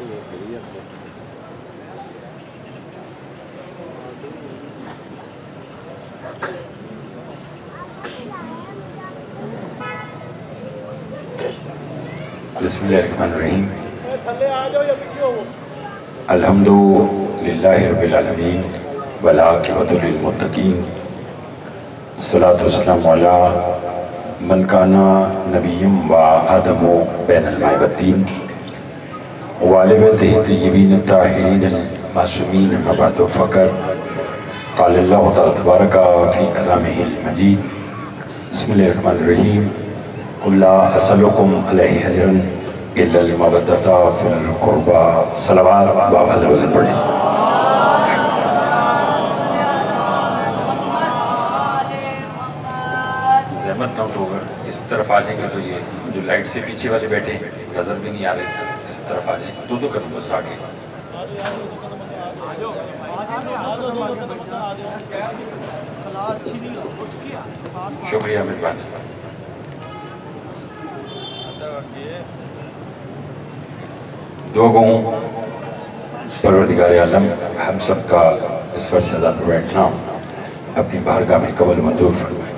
بسم اللہ الرحمن الرحیم الحمدللہ رب العالمین والعاقبۃ للمتقین الصلاۃ والسلام علی من کان نبی و آدم بین الماء والطین وعلی بیتہ الطیبین الطاہرین المعصومین اما بعد فقر قال اللہ تعالی تبارک فی کلامہ المجید بسم اللہ الرحمن الرحیم قل لا اسألکم علیہ اجرا الا المودۃ فی القربى صلوات بابا وزن پڑھی زحمت نہ تو اگر اس طرف آ جائیں گے تو یہ جو لائٹ سے پیچھے والے بیٹھے نظر بھی نہیں آ رہے تھے اس طرف آ جائیں دو کر دوں بس آگے شکریہ مہربانی دو گوں پروردگار عالم ہم سب کا اس فرشدہ پر بیٹھنا اپنی بارگاہ میں قبول منظور فرمائے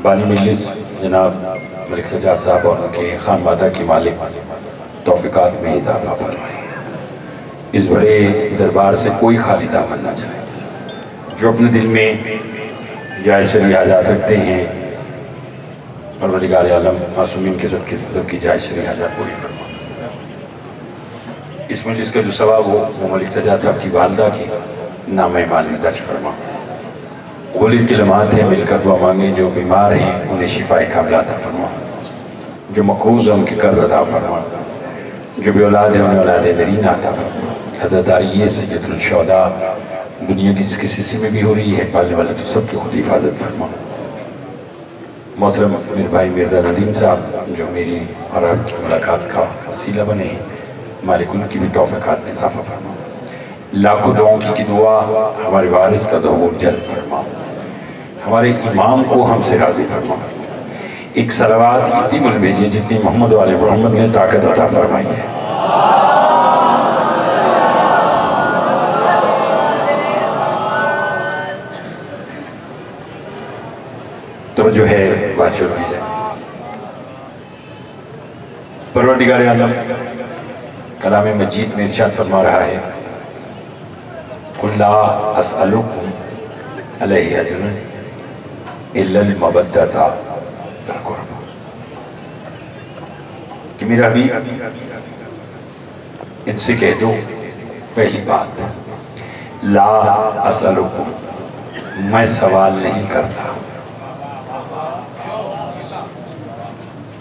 بانی مجلس جناب ملک سجاد صاحب اور ان کے خانوادہ کی مالک توفیقات میں اضافہ فرمائے اس بڑے دربار سے کوئی خالی دامن نہ جائے جو اپنے دل میں جائز شرعی حاجات رکھتے ہیں پروردگار عالم معصومین کے صدقے سب کی جائز شرعی حاجات پوری فرما اس مجلس کا جو ثواب ہو وہ ملک سجاد صاحب کی والدہ کی نام ایمان میں درج فرما قبولیت کے لمحات ہیں مل کر دعا مانگیں جو بیمار ہیں انہیں شفاء کاملہ عطا فرما جو مقروض ہیں ان کی قرض عطا فرما جو بے اولاد ہیں انہیں اولاد نرینہ عطا فرما حضرت آریہ سید الشہداء دنیا کی جس کسی حصے میں بھی ہو رہی ہے پالنے والے تو سب کی خود حفاظت فرما محترم میرے بھائی مرزا ندیم صاحب جو میری اور آپ کی ملاقات کا وسیلہ بنے مالک ان کی بھی توفیقات میں اضافہ فرما لاکھوں دعاؤں کی دعا ہمارے وارث کا ظہور جلب فرما ہمارے امام کو ہم سے راضی فرما ایک صلوات اتنی مل بھیجیے جتنی محمد والے محمد نے طاقت عطا فرمائی ہے تو جو ہے بات شروع کی جائے پروردگار عالم کلام مجید میں ارشاد فرما رہا ہے قُلْ لَا أَسْأَلُكُمْ عَلَيْهِ أَجْرًا إِلَّا الْمَوَدَّةَ فِي الْقُرْبَى کہ میرا حبیب ان سے کہہ دو پہلی بات لا أَسْأَلُكُمْ میں سوال نہیں کرتا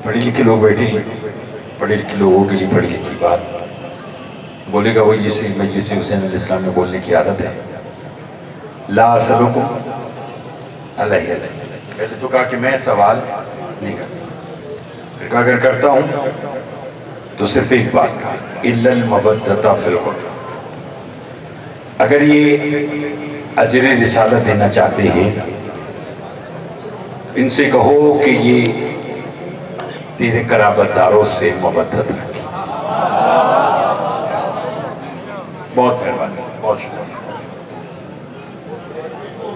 پڑھی لکھے لوگ بیٹھے ہیں پڑھی لکھے لوگوں کے لیے پڑھی لکھی بات بولے گا وہی جسے مجلس حسین علیہ السلام میں بولنے کی عادت ہے لا اسألکم علیہ پہلے تو کہا کہ میں سوال نہیں کرتا پھر کہا اگر کرتا ہوں تو صرف ایک بات کہا اِلَّا الْمَوَدَّةَ فِي الْقُرْبَى اگر یہ اجر رسالت دینا چاہتے ہیں ان سے کہو کہ یہ تیرے قرابت داروں سے مودت رکھی بہت مہربانی بہت شکریہ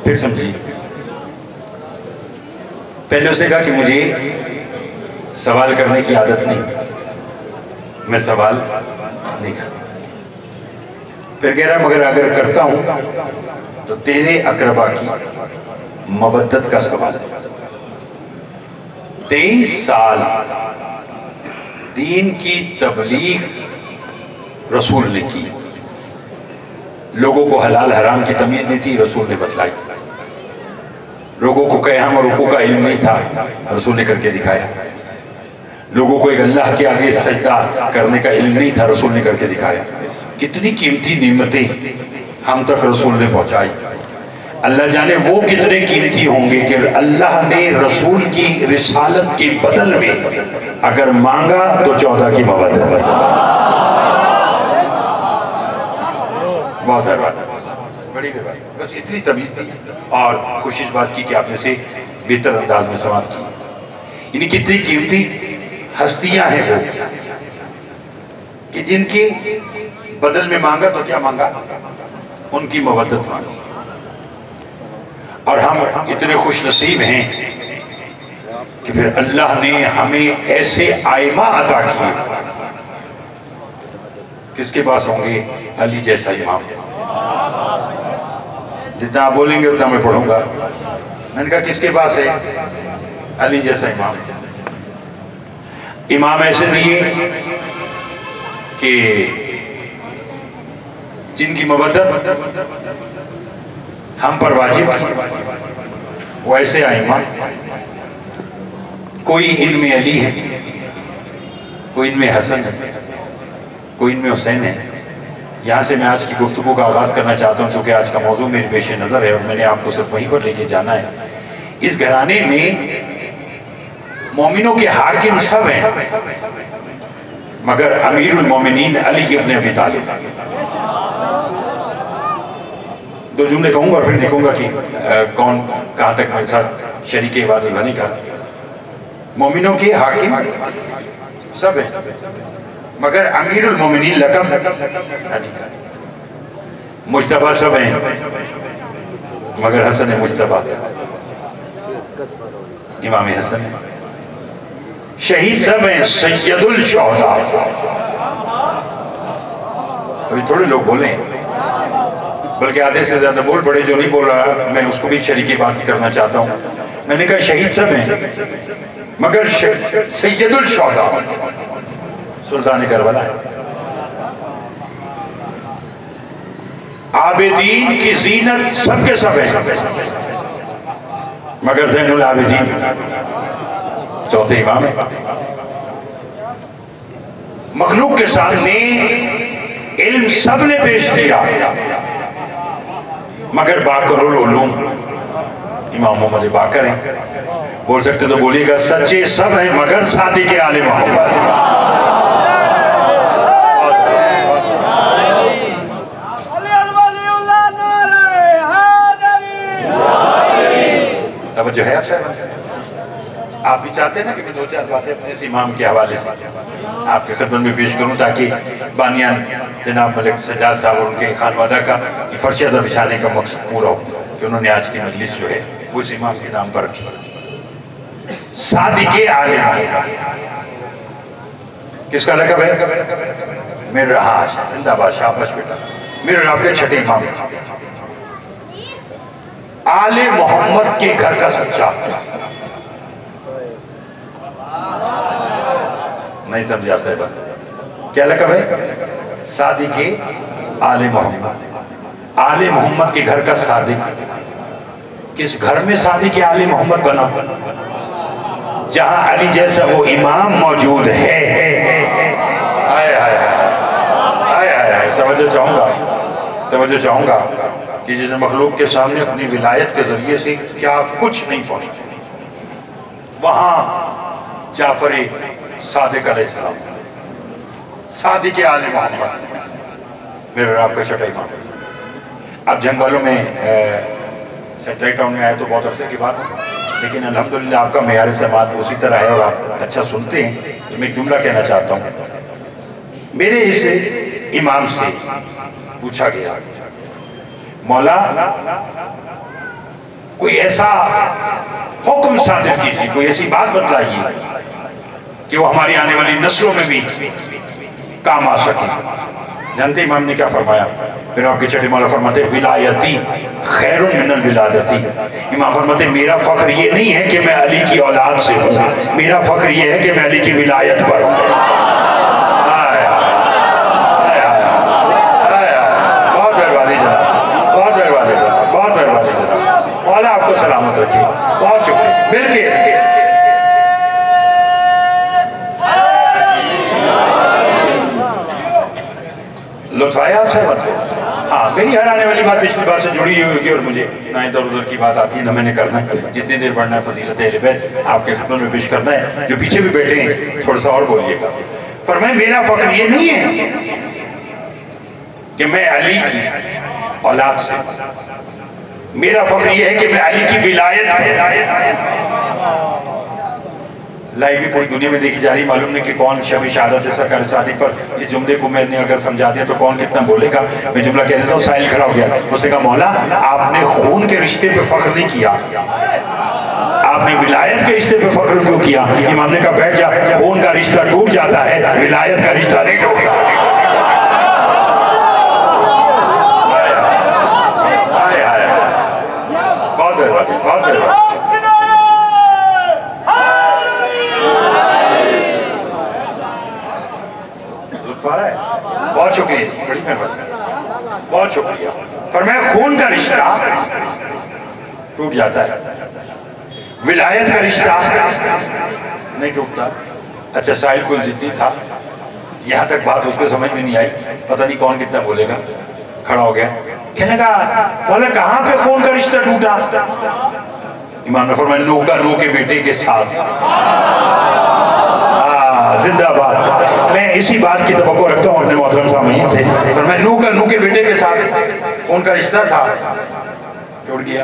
پھر سمجھیے پہلے اس نے کہا کہ مجھے سوال کرنے کی عادت نہیں میں سوال نہیں کرتا پھر کہہ رہا مگر اگر کرتا ہوں تو تیرے اقربا کی مودت کا سوال ہے 23 سال دین کی تبلیغ رسول نے کی لوگوں کو حلال حرام کی تمیز نہیں تھی رسول نے بتلائی لوگوں کو قیام اور رکوع کا علم نہیں تھا رسول نے کر کے دکھایا لوگوں کو ایک اللہ کے آگے سجدہ کرنے کا علم نہیں تھا رسول نے کر کے دکھایا کتنی قیمتی نعمتیں ہم تک رسول نے پہنچائی اللہ جانے وہ کتنے قیمتی ہوں گے کہ اللہ نے رسول کی رسالت کے بدل میں اگر مانگا تو 14 کی مودت بہت بڑی بس اتنی طبیعت تھی اور خوش اس بات کی کہ آپ نے سے بہتر انداز میں سماعت کی یعنی کتنی قیمتی ہستیاں ہیں وہ کہ جن کی بدل میں مانگا تو کیا مانگا؟ ان کی مودت مانگی. اور ہم اتنے خوش نصیب ہیں کہ پھر اللہ نے ہمیں ایسے آئمہ عطا کیے. کس کے پاس ہوں گے؟ علی جیسا امام. جتنا آپ بولیں گے اتنا میں پڑھوں گا. میں نے کہا کس کے پاس ہے؟ علی جیسا امام. امام ایسے دیے کہ جن کی مودت ہم پر واجب وہ ایسے آئمہ. کوئی ان میں علی ہے، کوئی ان میں حسن ہے، کوئی ان میں حسین ہے. یہاں سے میں آج کی گفتگو کا آغاز کرنا چاہتا ہوں چونکہ آج کا موضوع میرے پیش نظر ہے اور میں نے آپ کو صرف وہیں پر لے کے جانا ہے. اس گھرانے میں مومنوں کے حاکم سب ہیں مگر امیر المومنین علی ابن ابی طالب. دو جملے کہوں گا اور پھر دیکھوں گا کہ کون کہاں تک میرے ساتھ شریک عبادت بنے گا. مومنوں کے حاکم سب ہیں مگر امیر المومنین لقب علی کا. مجتبیٰ سب ہیں مگر حسن مجتبیٰ امام حسن ہے. شہید سب ہیں سید الشہداء. ابھی تھوڑے لوگ بولیں بلکہ آدھے سے زیادہ بول پڑے. جو نہیں بول رہا میں اس کو بھی شریک بات کرنا چاہتا ہوں. میں نے کہا شہید سب ہیں مگر سید الشہداء سلطان کربلا ہے. عابدین کی زینت سب کے سب ہیں مگر زین العابدین چوتھے امام ہے. مخلوق کے سامنے علم سب نے پیش کیا مگر باقر العلوم امام محمد باقر ہیں. بول سکتے تو بولیے گا سچے سب ہیں مگر صادق آل محمد. توجہ ہے آپ بھی چاہتے ہیں نا کہ میں دو چار باتیں اپنے اس امام کے حوالے سے آپ کے خدمت میں پیش کروں تاکہ بانیان جناب ملک سجاد صاحب اور ان کے خانوادہ کا فرش ادب بچھانے کا مقصد پورا ہو کہ انہوں نے آج کی مجلس جو ہے وہ اس امام کے نام پر رکھی. صادق عالم کس کا لقب ہے؟ میرے زندہ باد شاباش بیٹا. میرے رب کے چھٹے امام آل محمد کے گھر کا سچا. نہیں سمجھا صاحبہ کیا لقب ہے؟ صادق آل محمد. آل محمد کے گھر کا صادق. کس گھر میں صادق آل محمد بنا؟ جہاں علی جیسا وہ امام موجود ہے. آئے آئے آئے آئے آئے. توجہ چاہوں گا کہ جس نے مخلوق کے سامنے اپنی ولایت کے ذریعے سے کیا کچھ نہیں پہنچا وہاں جعفر صادق علیہ السلام صادق آل محمد میرے رب کا چھٹا امام. اب جنگ والوں میں سینٹرل ٹاؤن میں آئے تو بہت عرصے کی بات ہے لیکن الحمدللہ آپ کا معیار سماعت اسی طرح ہے اور آپ اچھا سنتے ہیں. تو میں ایک جملہ کہنا چاہتا ہوں. میرے اس امام سے پوچھا گیا مولا کوئی ایسا حکم صادر کیجیے کوئی ایسی بات بتلائیے کہ وہ ہماری آنے والی نسلوں میں بھی کام آ سکے. جانتے امام نے کیا فرمایا؟ پھر آپ کے چھٹے مولا فرماتے ولایتی خیر من الولادتی. امام فرماتے میرا فخر یہ نہیں ہے کہ میں علی کی اولاد سے ہوں میرا فخر یہ ہے کہ میں علی کی ولایت پر ہوں. بہت مہربانی جناب بہت مہربانی جناب بہت مہربانی جناب. مولا آپ کو سلامت رکھے. بہت شکریہ. مل کے لطف آیا آپ سے بات. ہاں میری ہر آنے والی بات پچھلی بات سے جڑی ہوئی اور مجھے نہ ادھر ادھر کی بات آتی ہے نہ میں نے کرنا ہے. جتنی دیر بڑھنا ہے فضیلت اہل بیت آپ کے خدمت میں پیش کرنا ہے. جو پیچھے بھی بیٹھے ہیں تھوڑا سا اور بولیے گا. فرمائے میرا فخر یہ نہیں ہے کہ میں علی کی اولاد سے میرا فخر یہ ہے کہ میں علی کی ولایت لائیو بھی پوری دنیا میں دیکھی جا رہی، معلوم نہیں کہ کون شب شہادت ہے سرکار صادق پر اس جملے کو میں نے اگر سمجھا دیا تو کون کتنا بولے گا۔ میں جملہ کہہ دیتا ہوں، سائل کھڑا ہو گیا، اس نے کہا مولا آپ نے خون کے رشتے پہ فخر نہیں کیا، آپ نے ولایت کے رشتے پہ فخر کیوں کیا؟ امام نے کہا بیٹھ جا، خون کا رشتہ ٹوٹ جاتا ہے، ولایت کا رشتہ نہیں ٹوٹتا۔ بہت بہت شکریہ جی، بڑی مہربانی، بہت شکریہ۔ فرمایا خون کا رشتہ ٹوٹ جاتا ہے، ولایت کا رشتہ نہیں ٹوٹتا۔ اچھا ساحل کوئی ضدی تھا، یہاں تک بات اس کو سمجھ میں نہیں آئی، پتہ نہیں کون کتنا بولے گا، کھڑا ہو گیا، کہنے کہا مولا کہاں پہ خون کا رشتہ ٹوٹا؟ امام نے فرمایا نو کا نو کے بیٹے کے ساتھ۔ زندہ باد۔ میں اسی بات کی توقع رکھتا ہوں اپنے محترم سامعین سے، فرمایا نو کا نو کے بیٹے کے ساتھ خون کا رشتہ تھا، ٹوٹ گیا۔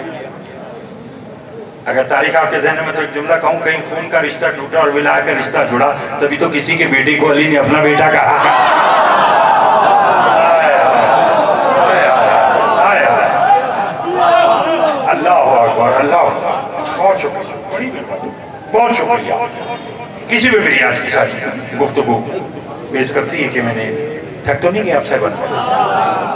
اگر تاریخ آپ کے ذہن میں تو ایک جملہ کہوں، کہیں خون کا رشتہ ٹوٹا اور ولایت کا رشتہ جڑا، تبھی تو کسی کے بیٹے کو علی نے اپنا بیٹا کہا۔ اللہ اکبر، اللہ اکبر، بہت شکریہ، بہت شکریہ۔ کسی بھی میری آج کی ساری گفتگو پیش کرتی ہے کہ میں نے تھک تو نہیں گیا آپ صاحب،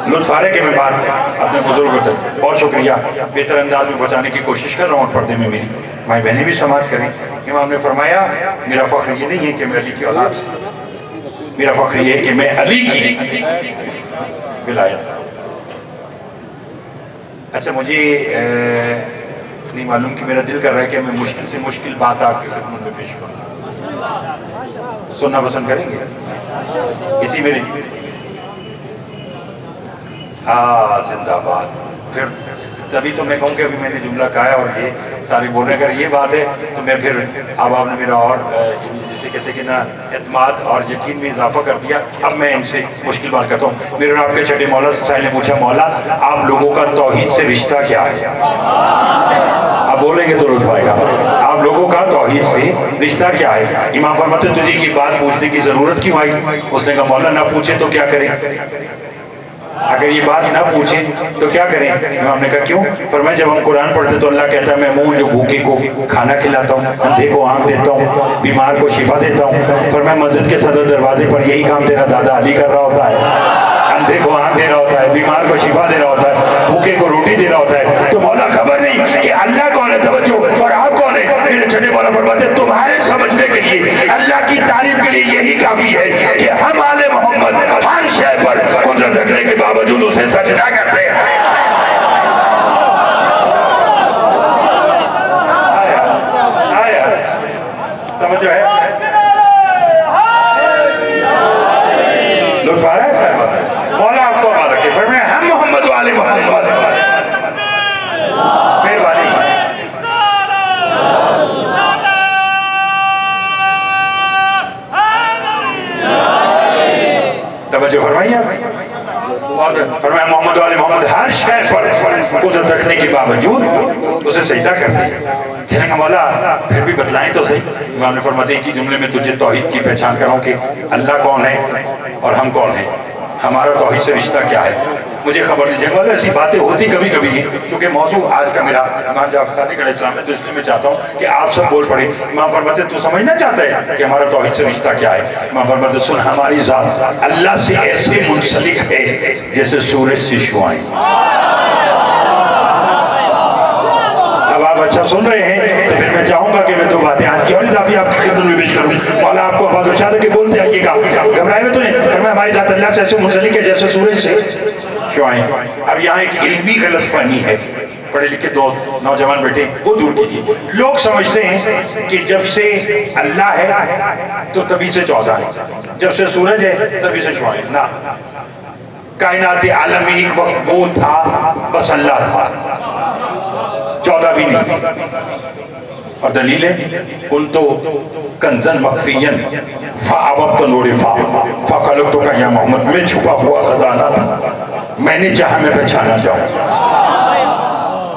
لطف آ رہے کہ میں بات اپنے بزرگ ہوتے بہت شکریہ بہتر انداز میں بچانے کی کوشش کر رہا ہوں، پردے میں میری مائی بہنیں بھی سماعت کریں۔ امام نے فرمایا میرا فخر یہ نہیں ہے کہ میں علی کی اولاد سے، میرا فخر یہ ہے کہ میں علی کی ولایت۔ اچھا مجھے نہیں معلوم کہ میرا دل کر رہا ہے کہ میں مشکل سے مشکل بات آپ کی خدمت میں پیش کروں، سننا پسند کریں گے؟ اسی میری زندہ باد۔ پھر تبھی تو میں کہوں کہ ابھی میں نے جملہ کہا ہے اور یہ سارے بول رہے ہیں، اگر یہ بات ہے تو میں پھر اب آپ نے میرا اور جسے کہتے ہیں کہ نا اعتماد اور یقین میں اضافہ کر دیا، اب میں ان سے مشکل بات کرتا ہوں۔ میرے آپ کے چھٹے مولا سے سائل نے پوچھا مولا آپ لوگوں کا توحید سے رشتہ کیا ہے؟ آپ بولیں گے تو لطف آئے گا، آپ لوگوں کا توحید سے رشتہ کیا ہے؟ امام فرماتے ہیں تجھے یہ بات پوچھنے کی ضرورت کیوں آئی؟ اس نے کہا مولا نہ پوچھے تو کیا کریں، اگر یہ بات نہ پوچھیں تو کیا کریں؟ امام نے کہا کیوں؟ فرمایا جب ہم قرآن پڑھتے تو اللہ کہتا ہے میں منہ جو بھوکے کو کھانا کھلاتا ہوں، اندھے کو آنکھ دیتا ہوں، بیمار کو شفا دیتا ہوں۔ فرمایا مسجد کے صدر دروازے پر یہی کام تیرا دادا علی کر رہا ہوتا ہے، اندھے کو آنکھ دے رہا ہوتا ہے، بیمار کو شفا دے رہا ہوتا ہے، بھوکے کو روٹی دے رہا ہوتا ہے۔ تو مولا خبر نہیں کہ اللہ کون ہے، توجہ، اور آپ کون ہے؟ میرے چھٹے مولا فرماتے ہیں تمہارے سمجھنے کے لیے اللہ کی تعریف کے لیے یہی کافی ہے کہ ہم آل محمد ہر شے پر قدرت رکھنے کے باوجود اسے سجدہ کرتے ہیں۔ آیا توجہ ہے، لطف آ رہا ہے صاحب؟ مولا آپ کو آباد رکھے، فرمایا ہم محمد والے محمد مہربانی۔ توجہ فرمائیے، فرمایا محمد والے محمد ہر شے پر قدرت رکھنے کے باوجود اسے سجدہ کرتے ہیں۔ کہنے کا مولا پھر بھی بتلائیں تو صحیح۔ امام نے فرماتے ہیں کہ جملے میں تجھے توحید کی پہچان کراؤں کہ اللہ کون ہے اور ہم کون ہیں، ہمارا توحید سے رشتہ کیا ہے۔ مجھے خبر نہیں جنگ والا ایسی باتیں ہوتی کبھی کبھی ہیں، چونکہ موضوع آج کا میرا امام جعفر صادق علیہ السلام ہے تو اس لیے میں چاہتا ہوں کہ آپ سب بول پڑے۔ امام فرماتے ہیں تو سمجھنا چاہتا ہے کہ ہمارا توحید سے رشتہ کیا ہے؟ امام فرماتے ہیں سن ہماری ذات اللہ سے ایسے منسلک ہے جیسے سورج سے شعاعیں۔ اب آپ اچھا سن رہے ہیں تو پھر میں چاہوں گا کہ میں دو باتیں آج کی اور اضافی آپ کی خدمت میں پیش کروں۔ مولا آپ کو آباد ارشاد ہے کہ بولتے آئیے گا، گھبرائے میں تو نہیں، فرمایا ہماری ذات اللہ سے ایسے منسلک ہے جیسے سورج سے شعاعیں۔ اب یہاں ایک علمی غلط فہمی ہے، پڑھے لکھے دو نوجوان بیٹے وہ دور کیجیے۔ لوگ سمجھتے ہیں کہ جب سے اللہ ہے تو تبھی سے 14 ہے، جب سے سورج ہے تبھی سے شعاعیں۔ نہ، کائنات عالم میں ایک وقت وہ تھا بس اللہ تھا، 14 بھی نہیں تھی۔ اور دلیل ہے کنتو کنزن مخفین فاعوبت نور فخلقتو کا یا محمد، میں چھپا ہوا خزانہ تھا، میں نے چاہا میں پہچانا جاؤں۔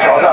14।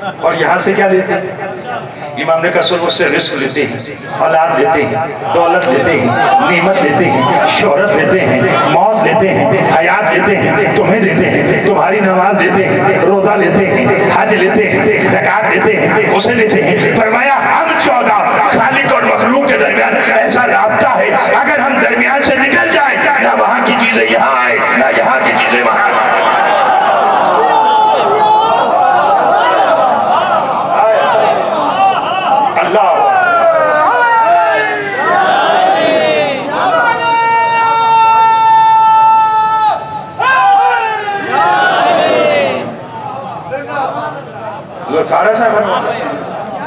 اور یہاں سے کیا لیتے ہیں؟ امام نے کہا سن مجھ سے رزق لیتے ہیں، اولاد لیتے ہیں، دولت لیتے ہیں، نعمت لیتے ہیں، شہرت لیتے ہیں، موت لیتے ہیں، حیات لیتے ہیں، تمہیں دیتے ہیں، تمہاری نماز لیتے ہیں، روزہ لیتے ہیں، حج لیتے ہیں، زکات لیتے ہیں، اسے لیتے ہیں۔ فرمایا ہم 14 خالق اور مخلوق کے درمیان ایسا رابطہ ہے، اگر ہم درمیان سے نکل جائیں نہ وہاں کی چیزیں یہاں آئے نہ یہاں کی چیزیں وہاں آئے۔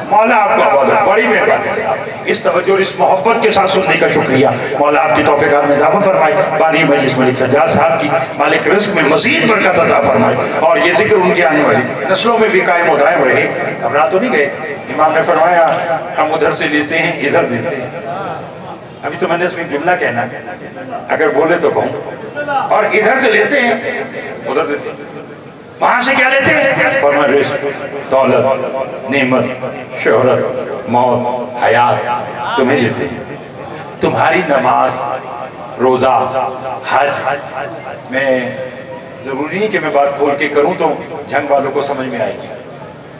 مولا آپ کو بہت بڑی مہربانی، اس توجہ اور اس محبت کے ساتھ سننے کا شکریہ۔ مولا آپ کی توفیقات میں اضافہ فرمائے، بانی مجلس ملک سجاد صاحب کی مالک رزق میں مزید برکت عطا فرمائے، اور یہ ذکر ان کی آنے والی نسلوں میں بھی قائم و دائم رہے۔ گھبرا تو نہیں گئے؟ امام نے فرمایا ہم ادھر سے لیتے ہیں ادھر دیتے ہیں۔ ابھی تو میں نے اس میں جملہ کہنا ہے، اگر بولے تو کہوں، اور ادھر سے لیتے ہیں ادھر دیتے ہیں۔ وہاں سے کیا لیتے ہیں؟ فرمایا رزق، دولت، نعمت، شہرت، موت، حیات تمہیں دیتے ہیں۔ تمہاری نماز، روزہ، حج، میں ضروری نہیں کہ میں بات کھول کے کروں تو جنگ والوں کو سمجھ میں آئے گی۔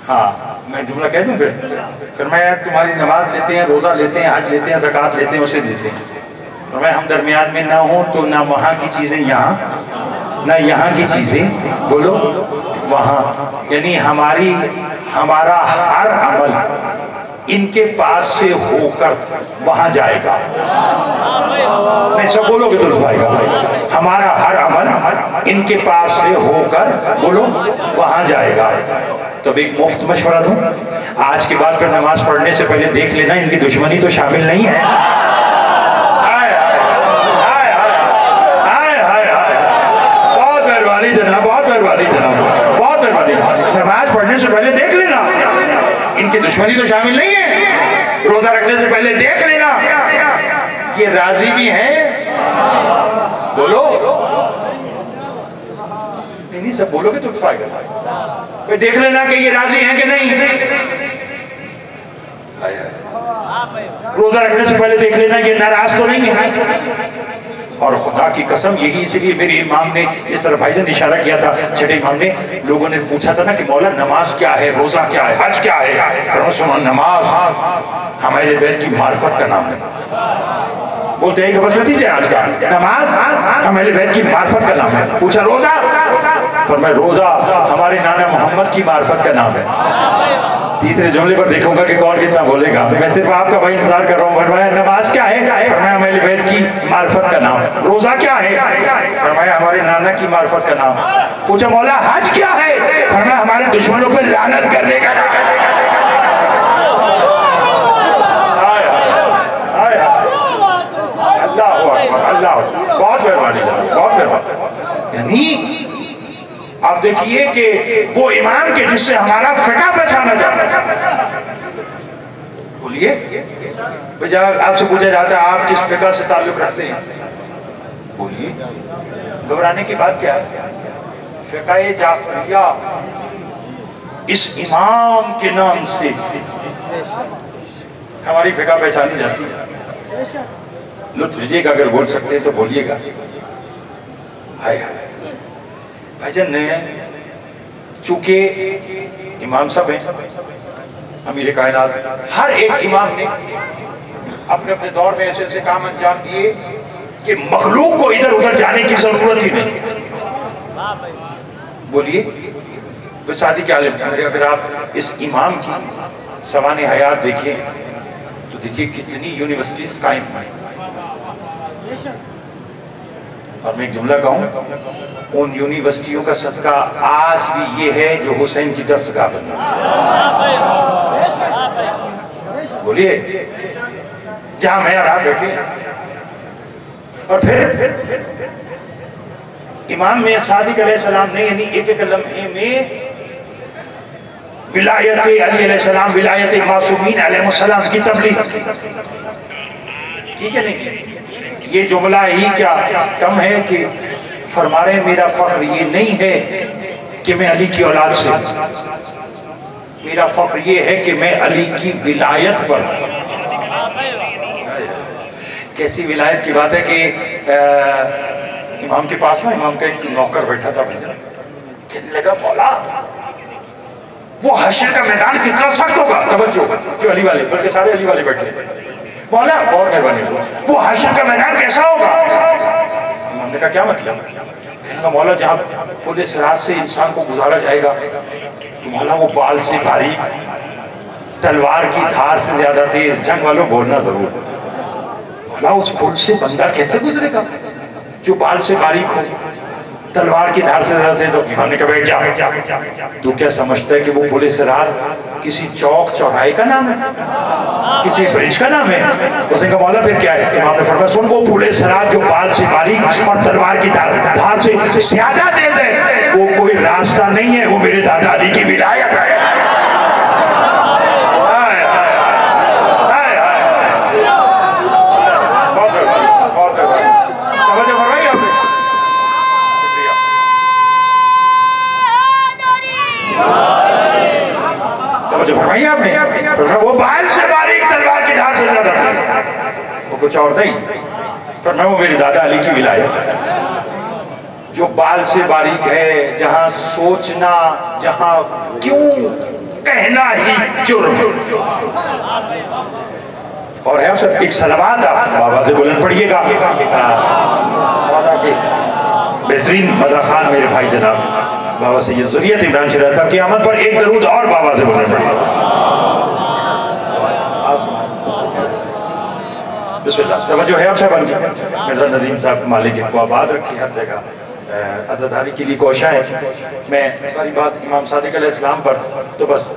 ہاں میں جملہ کہہ دوں پھر میں تمہاری نماز لیتے ہیں، روزہ لیتے ہیں، حج لیتے ہیں، زکات لیتے ہیں، اسے دیتے ہیں۔ فرمایا ہم درمیان میں نہ ہوں تو نہ وہاں کی چیزیں یہاں نہ یہاں کی چیزیں بولو وہاں، یعنی ہمارا ہر عمل ان کے پاس سے ہو کر وہاں جائے گا۔ نہیں سب بولو گے تو لفائے گا۔ ہمارا ہر عمل ان کے پاس سے ہو کر بولو وہاں جائے گا۔ تو ایک مفت مشورہ دوں، آج کے بعد پھر نماز پڑھنے سے پہلے دیکھ لینا ان کی دشمنی تو شامل نہیں ہے۔ بہت مہربانی، نماز پڑھنے سے پہلے دیکھ لینا ان کی دشمنی تو شامل نہیں ہے۔ روزہ رکھنے سے پہلے دیکھ لینا یہ راضی بھی ہیں، بولو نہیں سب بولو گے تو اتفاق ہے، دیکھ لینا کہ یہ راضی ہیں کہ نہیں۔ روزہ رکھنے سے پہلے دیکھ لینا یہ ناراض تو نہیں ہے۔ اور خدا کی قسم یہی اسی لیے میرے امام نے اس طرح بھائی جان اشارہ کیا تھا، چھٹے امام نے، لوگوں نے پوچھا تھا نا کہ مولا نماز کیا ہے، روزہ کیا ہے، حج کیا ہے؟ فرمایا سنو نماز ہمارے بیت کی معرفت کا نام ہے۔ بولتے ہیں کہ بس نتیجہ آج کا نماز ہمارے بیت کی معرفت کا نام ہے۔ پوچھا روزہ؟ فرمایا روزہ ہمارے نانا محمد کی معرفت کا نام ہے۔ تیسرے جملے پر دیکھوں گا کہ کون کتنا بولے گا، میں صرف آپ کا بھائی انتظار کر رہا ہوں۔ فرمایا نماز کیا ہے؟ فرمایا ہمارے بیت کی معرفت کا نام ہے۔ روزہ کیا ہے؟ فرمایا ہمارے نانا کی معرفت کا نام ہے۔ پوچھا مولا حج کیا ہے؟ فرمایا ہمارے دشمنوں پر لعنت کرنے کا نام ہے۔ اللہ اکبر، اللہ بہت مہربانی جناب، بہت مہربانی۔ یعنی آپ دیکھیے کہ وہ امام کے جس سے ہمارا فقہ پہچانا جاتا ہے۔ بولیے جب آپ سے پوچھا جاتا ہے آپ کس فقہ سے تعلق رکھتے ہیں، بولیے گھبرانے کی بات کیا ہے؟ فقہ جعفریہ اس امام کے نام سے ہماری فقہ پہچانی جاتی ہے۔ لطف لیجیے گا، اگر بول سکتے ہیں تو بولیے گا۔ ہائے ہائے بھائی جان، چونکہ امام صاحب ہیں امیر کائنات، ہر ایک امام نے اپنے اپنے دور میں ایسے ایسے کام انجام دیے کہ مخلوق کو ادھر ادھر جانے کی ضرورت ہی نہیں۔ بولیے بسادی کے عالم، اگر آپ اس امام کی سوانح حیات دیکھیں تو دیکھیے کتنی یونیورسٹیز قائم ہیں۔ اور میں ایک جملہ کہوں، ان یونیورسٹیوں کا صدقہ آج بھی یہ ہے جو حسین کی درسگاہ بنی۔ بولیے جہاں میں اور آپ بیٹھے ہیں۔ اور پھر امام میں صادق علیہ السلام نے یعنی ایک ایک لمحے میں ولایت علی علیہ السلام، ولایت معصومین علیہ السلام کی تبلیغ ٹھیک ہے نہیں؟ یہ جملہ ہی کیا کم ہے کہ فرما رہے میرا فخر یہ نہیں ہے کہ میں علی کی اولاد سے، میرا فخر یہ ہے کہ میں علی کی ولایت پر کیسی ولایت کی بات ہے کہ امام کے پاس میں امام کا ایک نوکر بیٹھا تھا کہنے لگا مولا وہ حشر کا میدان کتنا سخت ہوگا. توجہ جو علی والے بلکہ سارے علی والے بیٹھے مولا بہت مہربانی وہ حشر کا میدان کیسا ہوگا. امام نے کہا کیا مطلب. کہنے لگا مولا جہاں پورے صراط سے انسان کو گزارا جائے گا تو مولا وہ بال سے باریک تلوار کی دھار سے زیادہ تیز. جنگ والوں بولنا ضرور مولا اس پل سے بندہ کیسے گزرے گا جو بال سے باریک ہو تلوار کی دھار سے زیادہ تیز. تو امام نے کہا بیٹھ جا تو کیا سمجھتا ہے کہ وہ پل صراط کسی چوک چوراہے کا نام ہے کسی برج کا نام ہے. اس نے کہا مولا پھر کیا ہے. امام نے فرمایا سن وہ پل صراط جو بال سے باریک اور تلوار کی دھار سے زیادہ تیز ہے وہ کوئی راستہ نہیں ہے وہ میرے دادا علی کی ولایت ہے. توجہ فرمائی آپ نے وہ بال سے باریک تلوار کی دھار سے زیادہ تھا وہ کچھ اور نہیں. فرمایا وہ میرے دادا علی کی ولایت جو بال سے باریک ہے جہاں سوچنا جہاں کیوں کہنا ہی جرم. اور ہے ایک صلوات بابا سے بلند پڑھیے گا بہترین مدح خان میرے بھائی جناب بابا سید ذریعت عمران شیرازی صاحب قیامت پر ایک درود اور بابا سے بولنا پڑے. بسم اللہ. توجہ ہے آپ صاحب جی. مرزا ندیم صاحب مالک کو آباد رکھی ہر جگہ عزاداری کے لیے کوشاں ہے. میں ساری بات امام صادق علیہ السلام پر تو بس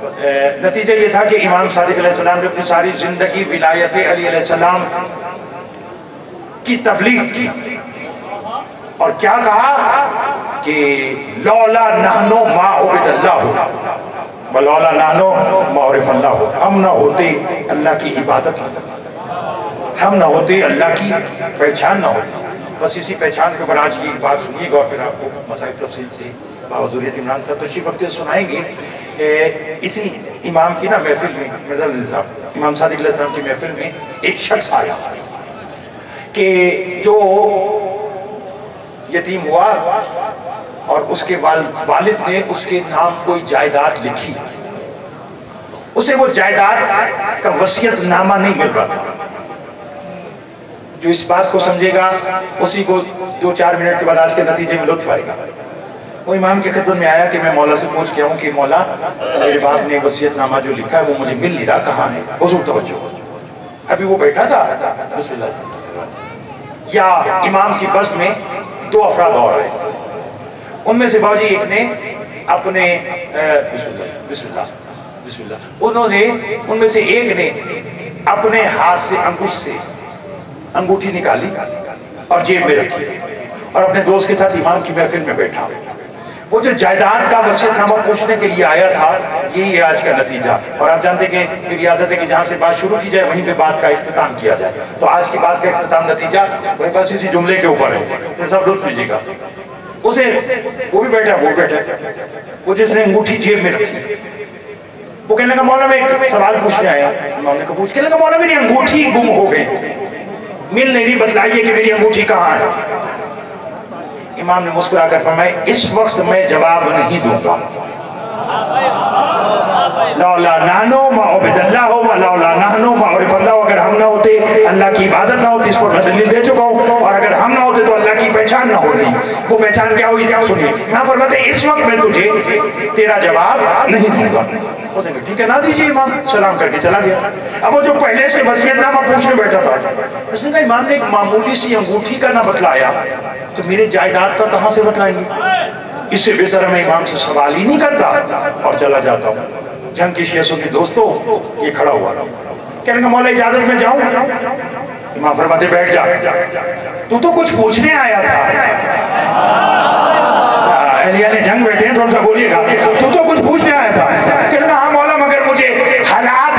نتیجہ یہ تھا کہ امام صادق علیہ السلام نے اپنی ساری زندگی ولایت علی علیہ السلام کی تبلیغ کی اور کیا کہا کہ لولا نحنو ما عبد اللہ ولولا نحنو ما عرف اللہ. ہم نہ ہوتے اللہ کی عبادت ہم نہ ہوتے اللہ کی پہچان نہ ہوتی. بس اسی پہچان کے اوپر آج کی بات سنیے گا اور پھر آپ کو مسائل تفصیل سے بابا ذریعت عمران صاحب تشریف رکھتے سنائیں گے. اسی امام کی نا محفل میں مرزا ندیم صاحب امام صادق علیہ السلام کی محفل میں ایک شخص آیا کہ جو یتیم ہوا اور اس کے والد نے اس کے نام کوئی جائیداد لکھی. اسے وہ جائیداد کا وصیت نامہ نہیں مل رہا تھا. جو اس بات کو سمجھے گا اسی کو 2-4 منٹ کے بعد آج کے نتیجے میں لطف آئے گا. وہ امام کی خدمت میں آیا کہ میں مولا سے پوچھ گیا ہوں کہ مولا میرے باپ نے وصیت نامہ جو لکھا ہے وہ مجھے مل نہیں رہا کہاں ہے. حضور توجہ ابھی وہ بیٹھا تھا بسم اللہ سے یا امام کی بس میں 2 افراد اور آئے. ان میں سے باجی ایک نے اپنے بسم اللہ انہوں نے ان میں سے ایک نے اپنے ہاتھ سے انگوش سے انگوٹھی نکالی اور جیب میں رکھی اور اپنے دوست کے ساتھ امام کی محفل میں بیٹھا. وہ جو جائیداد کا وصیت نامہ پوچھنے کے لیے آیا تھا یہی ہے آج کا نتیجہ. اور آپ جانتے کہ میری عادت ہے کہ جہاں سے بات شروع کی جائے وہیں پہ بات کا اختتام کیا جائے. تو آج کی بات کا اختتام نتیجہ وہی بس اسی جملے کے اوپر ہے. تو سب لطف لیجیے گا. اسے وہ بھی بیٹھا وہ جس نے انگوٹھی جیب میں رکھی وہ کہنے لگا مولا میں ایک سوال پوچھنے آیا. امام نے کہا پوچھ. کہنے لگا مولا میری انگوٹھی گم ہو گئی مل نہیں بتلائیے کہ میری انگوٹھی کہاں ہے. امام نے مسکرا کر فرمایا اس وقت میں جواب نہیں دوں گا. لولا نحنو ما عبد اللہ ولولا نحنو ما عرف اللہ. اگر ہم نہ ہوتے اللہ کی عبادت نہ ہوتی اس پر میں دلیل دے چکا ہوں اور اگر ہم نہ ہوتے تو اللہ کی پہچان نہ ہوتی. وہ پہچان کیا ہوئی سنیے. امام فرماتے ہیں اس وقت میں تجھے تیرا جواب نہیں دوں گا. ٹھیک ہے نہ دیجیے. امام سلام کر کے چلا گیا. اب وہ جو پہلے سے وصیت نامہ پوچھنے بیٹھا تھا اس نے کہا امام نے ایک معمولی سی انگوٹھی کا نہ بتلایا تو میرے جائیداد کا کہاں سے بتلائیں گے. اس سے بہتر میں امام سے سوال ہی نہیں کرتا اور چلا جاتا ہوں. جنگ کی شیعوں کی دوستوں یہ کھڑا ہوا کہنے کا مولا اجازت میں جاؤں. امام فرماتے بیٹھ جا تو کچھ پوچھنے آیا تھا. اہلیہ نے جنگ بیٹھے ہیں تھوڑا سا بولیے گا. تو کچھ پوچھنے آیا تھا. کہنے کا ہاں مولا مگر مجھے حالات